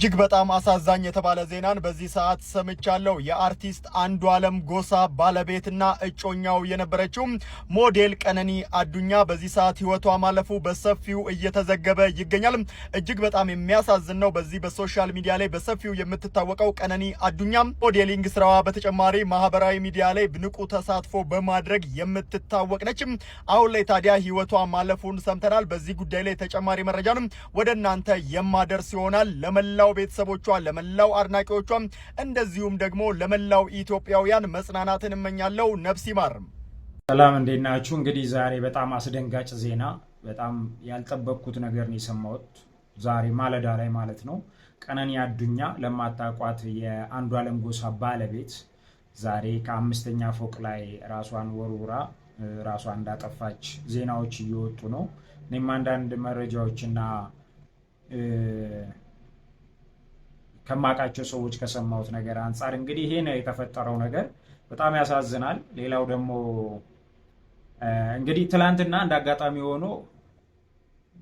እጅግ በጣም አሳዛኝ የተባለ ዜናን በዚህ ሰዓት ሰምቻለሁ። የአርቲስት አንዱዓለም ጎሳ ባለቤትና እጮኛው የነበረችው ሞዴል ቀነኒ አዱኛ በዚህ ሰዓት ህይወቷ ማለፉ በሰፊው እየተዘገበ ይገኛል። እጅግ በጣም የሚያሳዝን ነው። በዚህ በሶሻል ሚዲያ ላይ በሰፊው የምትታወቀው ቀነኒ አዱኛ ሞዴሊንግ ስራዋ በተጨማሪ ማህበራዊ ሚዲያ ላይ ንቁ ተሳትፎ በማድረግ የምትታወቅ ነች። አሁን ላይ ታዲያ ህይወቷ ማለፉን ሰምተናል። በዚህ ጉዳይ ላይ ተጨማሪ መረጃንም ወደ እናንተ የማደርስ ይሆናል። ለመላው ቤተሰቦቿ፣ ለመላው አድናቂዎቿ እንደዚሁም ደግሞ ለመላው ኢትዮጵያውያን መጽናናትን እመኛለሁ። ነፍስ ይማር። ሰላም እንዴት ናችሁ? እንግዲህ ዛሬ በጣም አስደንጋጭ ዜና፣ በጣም ያልጠበቅኩት ነገር ነው የሰማሁት ዛሬ ማለዳ ላይ ማለት ነው። ቀነኒ አዱኛ ለማታውቋት የአንዱዓለም ጎሳ ባለቤት ዛሬ ከ5ኛ ፎቅ ላይ ራሷን ወርውራ ራሷን እንዳጠፋች ዜናዎች እየወጡ ነው። እኔም አንዳንድ መረጃዎችና ከማውቃቸው ሰዎች ከሰማሁት ነገር አንጻር እንግዲህ ይሄ ነው የተፈጠረው ነገር። በጣም ያሳዝናል። ሌላው ደግሞ እንግዲህ ትላንትና እንዳጋጣሚ ሆኖ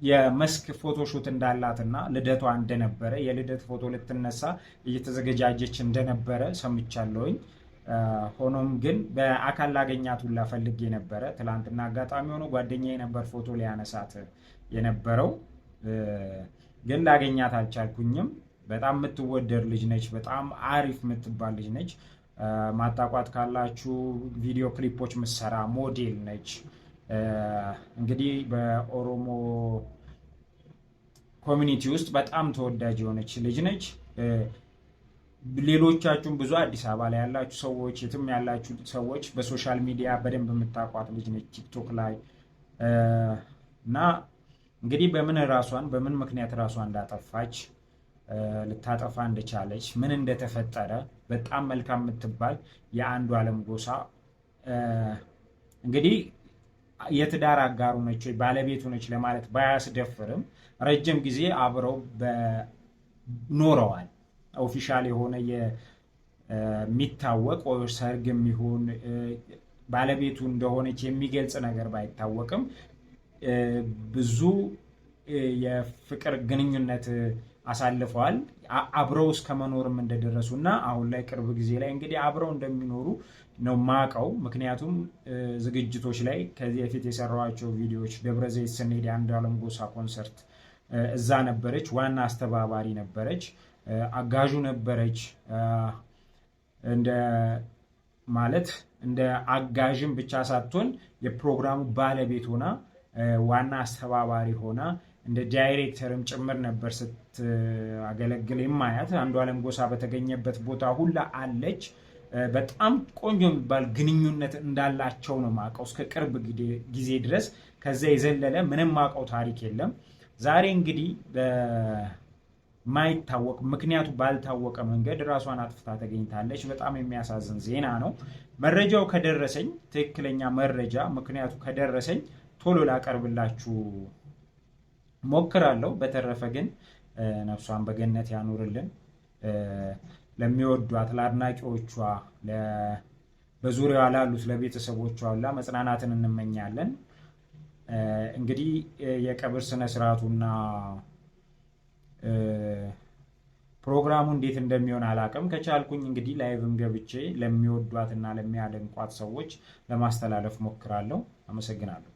የመስክ ፎቶሹት እንዳላትና ልደቷ እንደነበረ የልደት ፎቶ ልትነሳ እየተዘገጃጀች እንደነበረ ሰምቻለሁኝ። ሆኖም ግን በአካል ላገኛት ሁላ ፈልጌ ነበረ። ትላንትና አጋጣሚ ሆኖ ጓደኛዬ ነበር ፎቶ ሊያነሳት የነበረው፣ ግን ላገኛት አልቻልኩኝም። በጣም የምትወደድ ልጅ ነች። በጣም አሪፍ የምትባል ልጅ ነች። ማጣቋት ካላችሁ ቪዲዮ ክሊፖች ምሰራ ሞዴል ነች። እንግዲህ በኦሮሞ ኮሚኒቲ ውስጥ በጣም ተወዳጅ የሆነች ልጅ ነች። ሌሎቻችሁም ብዙ አዲስ አበባ ላይ ያላችሁ ሰዎች፣ የትም ያላችሁ ሰዎች በሶሻል ሚዲያ በደንብ የምታውቋት ልጅ ነች ቲክቶክ ላይ እና እንግዲህ በምን ምክንያት ራሷን እንዳጠፋች ልታጠፋ እንደቻለች ምን እንደተፈጠረ በጣም መልካም የምትባል የአንዱዓለም ጎሳ እንግዲህ የትዳር አጋሩ ነች ወይ ባለቤቱ ነች ለማለት ባያስደፍርም ረጅም ጊዜ አብረው ኖረዋል። ኦፊሻል የሆነ የሚታወቅ ሰርግ የሚሆን ባለቤቱ እንደሆነች የሚገልጽ ነገር ባይታወቅም ብዙ የፍቅር ግንኙነት አሳልፈዋል። አብረው እስከ መኖርም እንደደረሱ እና አሁን ላይ ቅርብ ጊዜ ላይ እንግዲህ አብረው እንደሚኖሩ ነው ማቀው። ምክንያቱም ዝግጅቶች ላይ ከዚህ በፊት የሰራኋቸው ቪዲዮዎች ደብረዘይት ስንሄድ የአንዱዓለም ጎሳ ኮንሰርት እዛ ነበረች። ዋና አስተባባሪ ነበረች፣ አጋዡ ነበረች። እንደ አጋዥም ብቻ ሳትሆን የፕሮግራሙ ባለቤት ሆና ዋና አስተባባሪ ሆና እንደ ዳይሬክተርም ጭምር ነበር ስትአገለግል የማያት። አንዱዓለም ጎሳ በተገኘበት ቦታ ሁላ አለች። በጣም ቆንጆ የሚባል ግንኙነት እንዳላቸው ነው ማቀው እስከ ቅርብ ጊዜ ድረስ። ከዛ የዘለለ ምንም ማቀው ታሪክ የለም። ዛሬ እንግዲህ ማይታወቅ ምክንያቱ ባልታወቀ መንገድ ራሷን አጥፍታ ተገኝታለች። በጣም የሚያሳዝን ዜና ነው። መረጃው ከደረሰኝ ትክክለኛ መረጃ ምክንያቱ ከደረሰኝ ቶሎ ላቀርብላችሁ ሞክራለሁ። በተረፈ ግን ነፍሷን በገነት ያኑርልን። ለሚወዷት ለአድናቂዎቿ፣ በዙሪያዋ ላሉት ለቤተሰቦቿ ሁላ መጽናናትን እንመኛለን። እንግዲህ የቀብር ስነ ስርዓቱና ፕሮግራሙ እንዴት እንደሚሆን አላውቅም። ከቻልኩኝ እንግዲህ ላይቭም ገብቼ ለሚወዷትና ለሚያደንቋት ሰዎች ለማስተላለፍ ሞክራለሁ። አመሰግናለሁ።